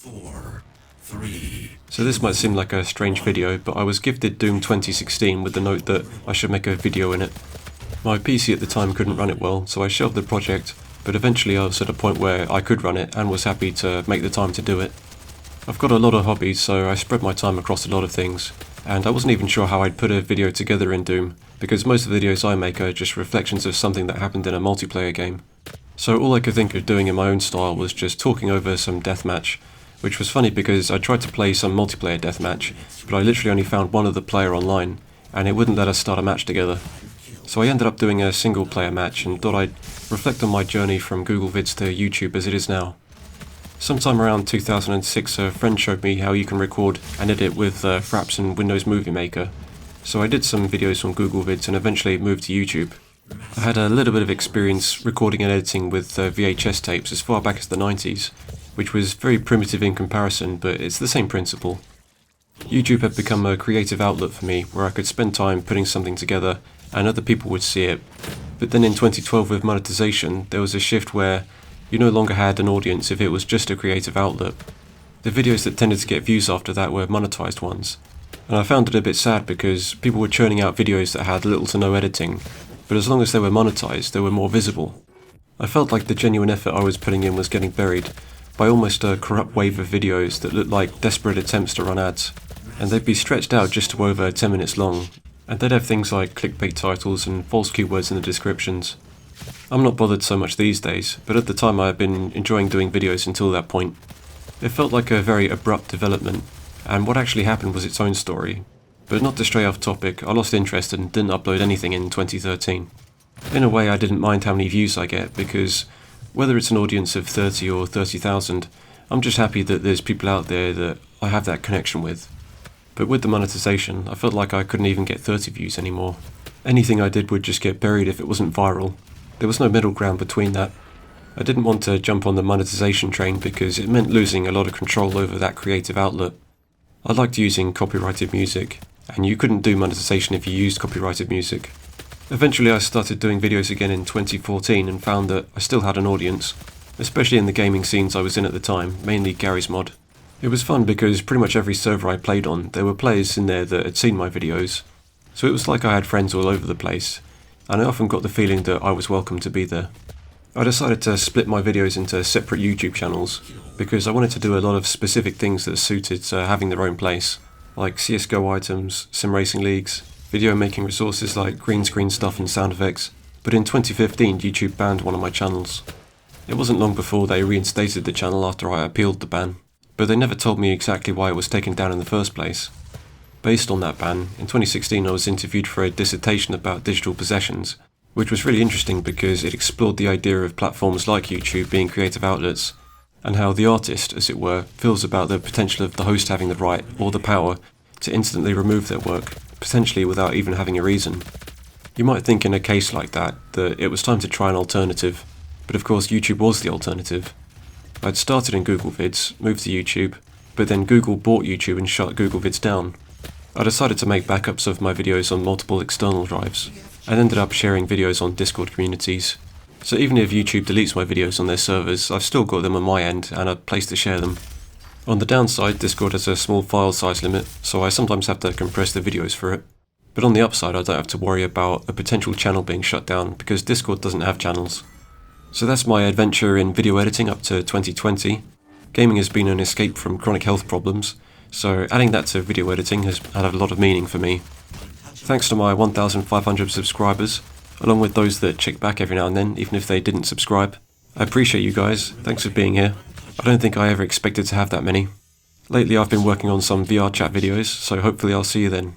4, 3. So this might seem like a strange video, but I was gifted Doom 2016 with the note that I should make a video in it. My PC at the time couldn't run it well, so I shelved the project, but eventually I was at a point where I could run it and was happy to make the time to do it. I've got a lot of hobbies, so I spread my time across a lot of things, and I wasn't even sure how I'd put a video together in Doom, because most of the videos I make are just reflections of something that happened in a multiplayer game. So all I could think of doing in my own style was just talking over some deathmatch, which was funny because I tried to play some multiplayer deathmatch, but I literally only found one other player online, and it wouldn't let us start a match together. So I ended up doing a single player match and thought I'd reflect on my journey from Google Vids to YouTube as it is now. Sometime around 2006 a friend showed me how you can record and edit with Fraps and Windows Movie Maker, so I did some videos on Google Vids and eventually moved to YouTube. I had a little bit of experience recording and editing with VHS tapes as far back as the 90s, which was very primitive in comparison, but it's the same principle. YouTube had become a creative outlet for me where I could spend time putting something together and other people would see it. But then in 2012 with monetization, there was a shift where you no longer had an audience if it was just a creative outlet. The videos that tended to get views after that were monetized ones. And I found it a bit sad because people were churning out videos that had little to no editing, but as long as they were monetized, they were more visible. I felt like the genuine effort I was putting in was getting buried by almost a corrupt wave of videos that looked like desperate attempts to run ads, and they'd be stretched out just to over 10 minutes long, and they'd have things like clickbait titles and false keywords in the descriptions. I'm not bothered so much these days, but at the time I had been enjoying doing videos until that point. It felt like a very abrupt development, and what actually happened was its own story. But not to stray off topic, I lost interest and didn't upload anything in 2013. In a way I didn't mind how many views I get, because whether it's an audience of 30 or 30,000, I'm just happy that there's people out there that I have that connection with. But with the monetization, I felt like I couldn't even get 30 views anymore. Anything I did would just get buried if it wasn't viral. There was no middle ground between that. I didn't want to jump on the monetization train because it meant losing a lot of control over that creative outlet. I liked using copyrighted music, and you couldn't do monetization if you used copyrighted music. Eventually I started doing videos again in 2014 and found that I still had an audience, especially in the gaming scenes I was in at the time, mainly Garry's Mod. It was fun because pretty much every server I played on, there were players in there that had seen my videos, so it was like I had friends all over the place, and I often got the feeling that I was welcome to be there. I decided to split my videos into separate YouTube channels, because I wanted to do a lot of specific things that suited having their own place, like CSGO items, sim racing leagues, video making resources like green screen stuff and sound effects, but in 2015 YouTube banned one of my channels. It wasn't long before they reinstated the channel after I appealed the ban, but they never told me exactly why it was taken down in the first place. Based on that ban, in 2016 I was interviewed for a dissertation about digital possessions, which was really interesting because it explored the idea of platforms like YouTube being creative outlets, and how the artist, as it were, feels about the potential of the host having the right, or the power, to instantly remove their work, potentially without even having a reason. You might think in a case like that it was time to try an alternative, but of course YouTube was the alternative. I'd started in Google Vids, moved to YouTube, but then Google bought YouTube and shut Google Vids down. I decided to make backups of my videos on multiple external drives, and ended up sharing videos on Discord communities. So even if YouTube deletes my videos on their servers, I've still got them on my end and a place to share them. On the downside, Discord has a small file size limit, so I sometimes have to compress the videos for it. But on the upside, I don't have to worry about a potential channel being shut down, because Discord doesn't have channels. So that's my adventure in video editing up to 2020. Gaming has been an escape from chronic health problems, so adding that to video editing has had a lot of meaning for me. Thanks to my 1,500 subscribers, along with those that check back every now and then, even if they didn't subscribe. I appreciate you guys, thanks for being here. I don't think I ever expected to have that many. Lately I've been working on some VR chat videos, so hopefully I'll see you then.